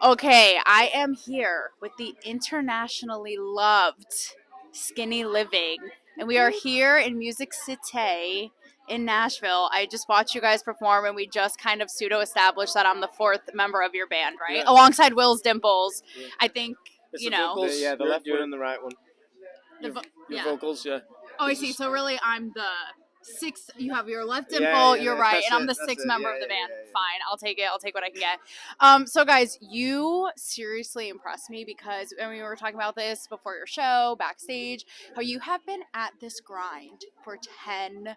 Okay, I am here with the internationally loved Skinny Living, and we are here in Music City in Nashville. I just watched you guys perform, and we just kind of pseudo established that I'm the fourth member of your band, right? Yeah. Alongside Will's Dimples. Yeah. I think, It's you the know. vocals. The left you're one. in the right one. Your Yeah. vocals, yeah. Oh, I see. So really, I'm the sixth. You have your left dimple, you're right, and I'm the sixth member of the band. Fine, I'll take it. I'll take what I can get. So guys, you seriously impressed me because when we were talking about this before your show, backstage, how you have been at this grind for 10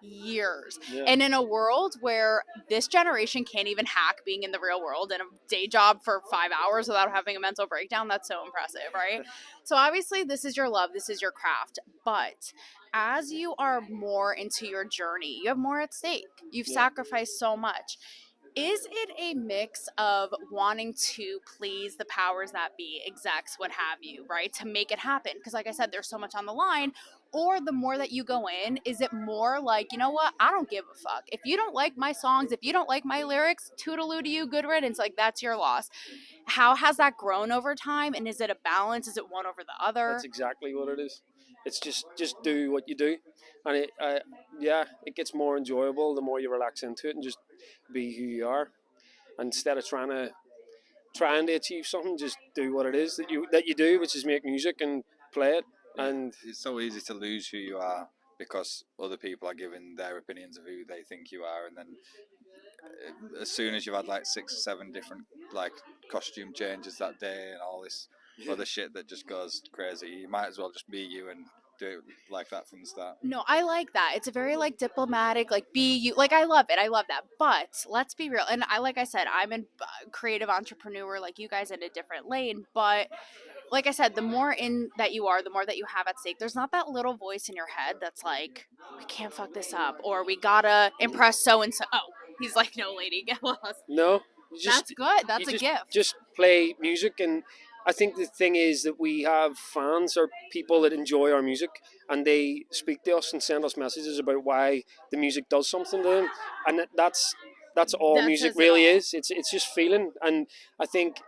years. Yeah. And in a world where this generation can't even hack being in the real world and a day job for 5 hours without having a mental breakdown, that's so impressive, right? So obviously this is your love, this is your craft, but as you are more into your journey, you have more at stake. You've sacrificed so much. Is it a mix of wanting to please the powers that be, execs, what have you, right, to make it happen? Because like I said, there's so much on the line. Or the more that you go in, is it more like, you know what, I don't give a fuck. If you don't like my songs, if you don't like my lyrics, toodaloo to you, good riddance, like that's your loss. How has that grown over time? And is it a balance? Is it one over the other? That's exactly what it is. It's just do what you do. And it gets more enjoyable the more you relax into it and just be who you are. And instead of trying to achieve something, just do what it is that you do, which is make music and play it. And it's so easy to lose who you are because other people are giving their opinions of who they think you are, and then as soon as you've had like 6 or 7 different like costume changes that day and all this other shit that just goes crazy, you might as well just be you and do it like that from the start. No, I like that. It's a very like diplomatic, like be you. Like I love it. I love that. But let's be real. And like I said, I'm a creative entrepreneur, like you guys, in a different lane. But like I said, the more in that you are, the more that you have at stake. There's not that little voice in your head that's like, we can't fuck this up, or we gotta impress so and so. Oh, he's like, no, lady, get lost. no, That's good. That's a gift. Just play music. And I think the thing is that we have fans or people that enjoy our music, and they speak to us and send us messages about why the music does something to them, and that's all That music says it really all. is. It's just feeling. And I think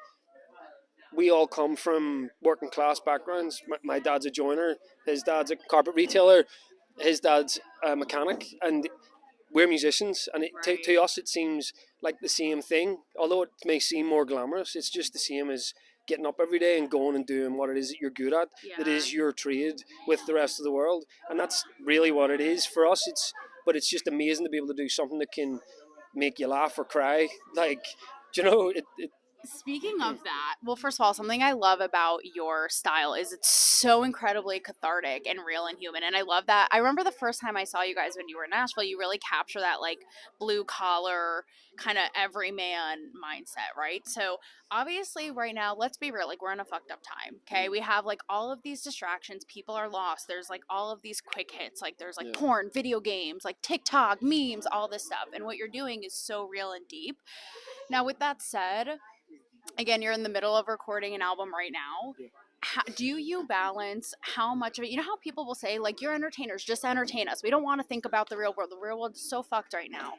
we all come from working class backgrounds. My dad's a joiner, his dad's a carpet retailer, his dad's a mechanic, and we're musicians. And to us, it seems like the same thing. Although it may seem more glamorous, it's just the same as getting up every day and going and doing what it is that you're good at, that is your trade with the rest of the world. And that's really what it is for us. But it's just amazing to be able to do something that can make you laugh or cry. Like, Speaking of that, well, first of all, something I love about your style is it's so incredibly cathartic and real and human. And I love that. I remember the first time I saw you guys when you were in Nashville, you really capture that like blue collar kind of everyman mindset, right? So obviously right now, let's be real, like we're in a fucked up time. Okay. We have like all of these distractions. People are lost. There's like all of these quick hits. Like there's like porn, video games, like TikTok, memes, all this stuff. And what you're doing is so real and deep. Now, with that said, again, you're in the middle of recording an album right now. Do you balance how much of it, you know how people will say like, you're entertainers, just entertain us, we don't want to think about the real world is so fucked right now.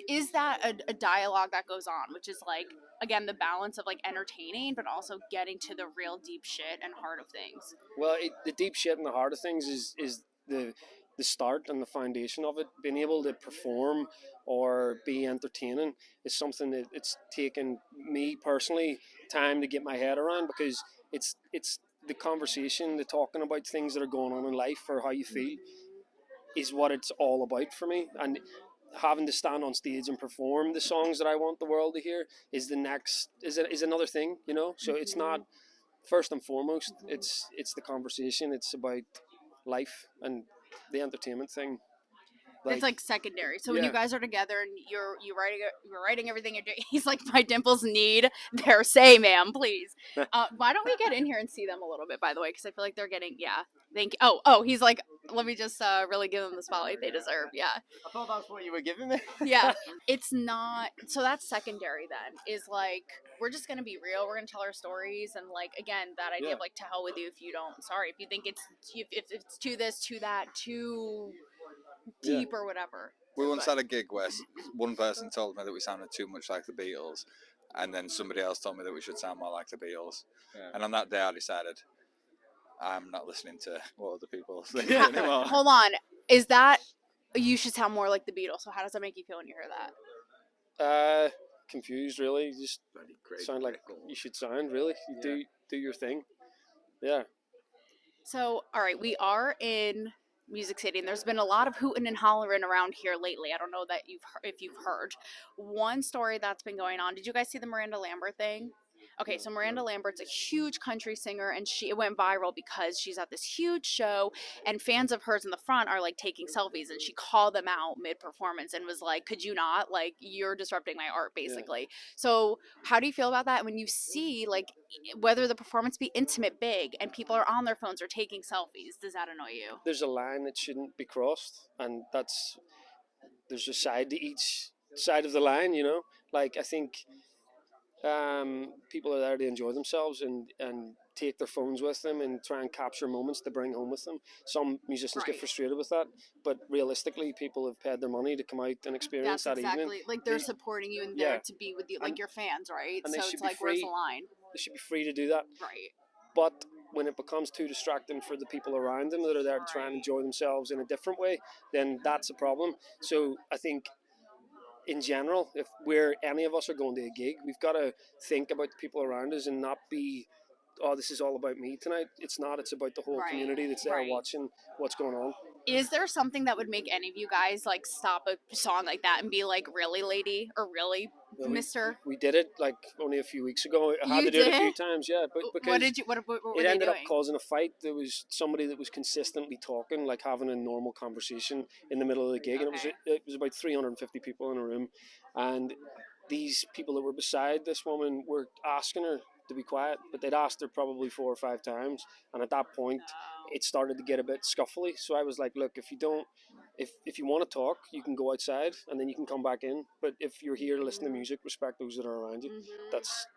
Is that a dialogue that goes on, which is like, again, the balance of like entertaining but also getting to the real deep shit and heart of things? Well, the deep shit and the heart of things is the start and the foundation of it. Being able to perform or be entertaining is something that it's taken me personally time to get my head around, because it's the conversation, the talking about things that are going on in life or how you feel is what it's all about for me. And having to stand on stage and perform the songs that I want the world to hear is another thing, you know. So it's not first and foremost. It's the conversation. It's about life and the entertainment thing. It's like secondary. So when you guys are together and you're writing everything you're doing, he's like, my dimples need their say, ma'am, please. Why don't we get in here and see them a little bit, by the way, because I feel like they're getting thank you. Oh, he's like, let me just really give them the spotlight they deserve. Yeah. I thought that's what you were giving me. Yeah. It's not, so that's secondary then, is like, we're just gonna be real, we're gonna tell our stories, and like, again, that idea of like, to hell with you if you don't, sorry, if you think it's if it's to this, to that, too deep or whatever. We once had a gig where one person told me that we sounded too much like the Beatles, and then somebody else told me that we should sound more like the Beatles. Yeah. And on that day, I decided I'm not listening to what other people think anymore. Hold on, is that you should sound more like the Beatles? So how does that make you feel when you hear that? Confused, really. You just sound like you should sound, really. You do your thing. Yeah. So, all right, we are in Music City, and there's been a lot of hooting and hollering around here lately. I don't know that if you've heard. One story that's been going on. Did you guys see the Miranda Lambert thing? Okay, so Miranda Lambert's a huge country singer, and it went viral because she's at this huge show, and fans of hers in the front are like taking selfies, and she called them out mid-performance and was like, "Could you not? Like, you're disrupting my art, basically." Yeah. So, how do you feel about that when you see like whether the performance be intimate, big, and people are on their phones or taking selfies? Does that annoy you? There's a line that shouldn't be crossed, and there's a side to each side of the line. Like I think. People are there to enjoy themselves and take their phones with them and try and capture moments to bring home with them. Some musicians get frustrated with that, but realistically, people have paid their money to come out and experience that evening. Like they're supporting you and there to be with you, like your fans, right? And so it's like, where's the line? They should be free to do that. Right. But when it becomes too distracting for the people around them that are there to try and enjoy themselves in a different way, then that's a problem. So I think in general, if any of us are going to a gig, we've got to think about the people around us and not be, oh, this is all about me tonight. It's not. It's about the whole community that's there watching what's going on. Is there something that would make any of you guys like stop a song like that and be like, really, lady, or really, mister? We did it like only a few weeks ago. I had to do it a few times, yeah. But because what were it ended up causing a fight. There was somebody that was consistently talking, like having a normal conversation in the middle of the gig, and it was about 350 people in a room, and these people that were beside this woman were asking her to be quiet, but they'd asked her probably 4 or 5 times, and at that point it started to get a bit scuffly. So I was like, look, if you want to talk, you can go outside and then you can come back in, but if you're here to listen to music, respect those that are around you. That's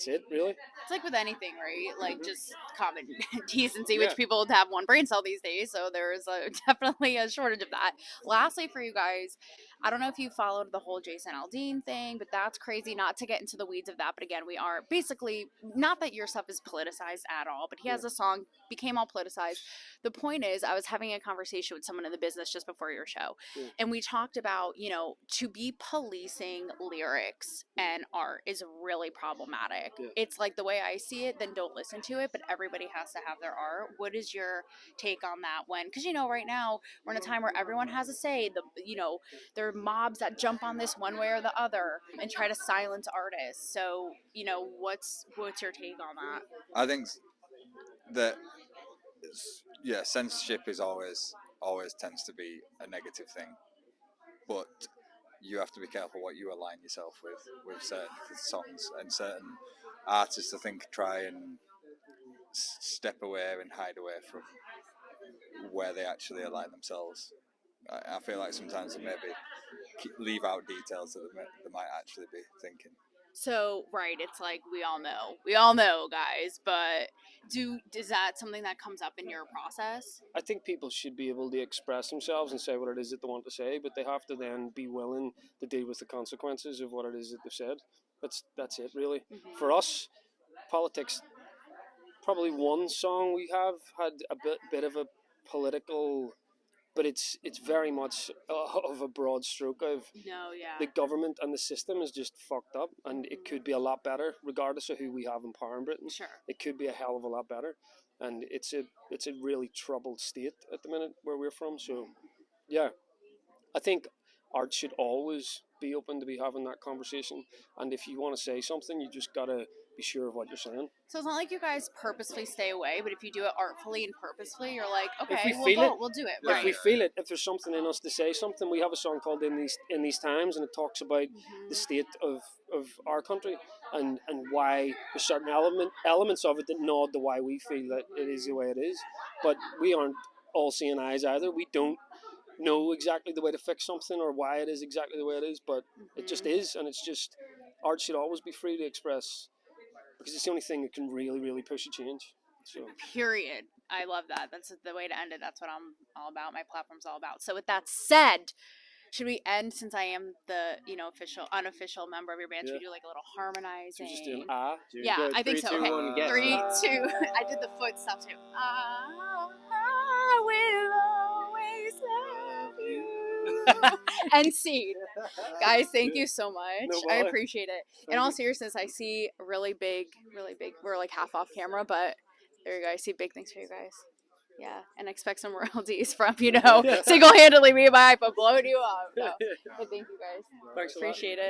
it, really. It's like with anything, right? Like just common decency, which people have one brain cell these days, so there's definitely a shortage of that. Lastly, for you guys, I don't know if you followed the whole Jason Aldean thing, but that's crazy. Not to get into the weeds of that, but again, we are basically, not that your stuff is politicized at all, but he has a song, became all politicized. The point is, I was having a conversation with someone in the business just before your show, and we talked about, to be policing lyrics and art is really problematic. It's like, the way I see it, then don't listen to it, but everybody has to have their art. What is your take on that? Because right now we're in a time where everyone has a say. There are mobs that jump on this one way or the other and try to silence artists. So what's your take on that? I think that censorship is always tends to be a negative thing, but you have to be careful what you align yourself with certain songs and certain artists. I think try and step away and hide away from where they actually align themselves. I feel like sometimes they maybe leave out details that they might actually be thinking. So, right, it's like we all know, guys, but is that something that comes up in your process? I think people should be able to express themselves and say what it is that they want to say, but they have to then be willing to deal with the consequences of what it is that they've said. That's it, really. Mm-hmm. For us, politics, probably one song we have had a bit of a political, but it's very much of a broad stroke of the government and the system is just fucked up, and it could be a lot better regardless of who we have in power in Britain. Sure. It could be a hell of a lot better, and it's a really troubled state at the minute where we're from. So yeah, I think art should always be open to be having that conversation, and if you want to say something, you just gotta be sure of what you're saying. So it's not like you guys purposefully stay away, but if you do it artfully and purposefully, you're like, okay, we'll do it. If we feel it, if there's something in us to say something, we have a song called In These Times, and it talks about the state of our country and why there's certain elements of it that nod to why we feel that it is the way it is. But we aren't all seeing eyes either. We don't know exactly the way to fix something or why it is exactly the way it is, but it just is, and it's just, art should always be free to express, because it's the only thing that can really, really push a change. So. Period. I love that. That's the way to end it. That's what I'm all about. My platform's all about. So with that said, Should we end, since I am the, unofficial member of your band? Should Yeah. we do like a little So harmonizing? we're just doing Yeah, Good. I think 3, so. 2, Okay. 1, get. 3, 2. I did the foot stuff too. I will always love you. And seed. Guys, thank you so much. No I bother. appreciate it. In Thank all you. seriousness, I see really big. We're like half off camera, but there you go. I see big things for you guys. Yeah, and expect some royalties from, single-handedly me and my iPhone blowing you up. No. But thank you guys. Thanks a lot. Appreciate it.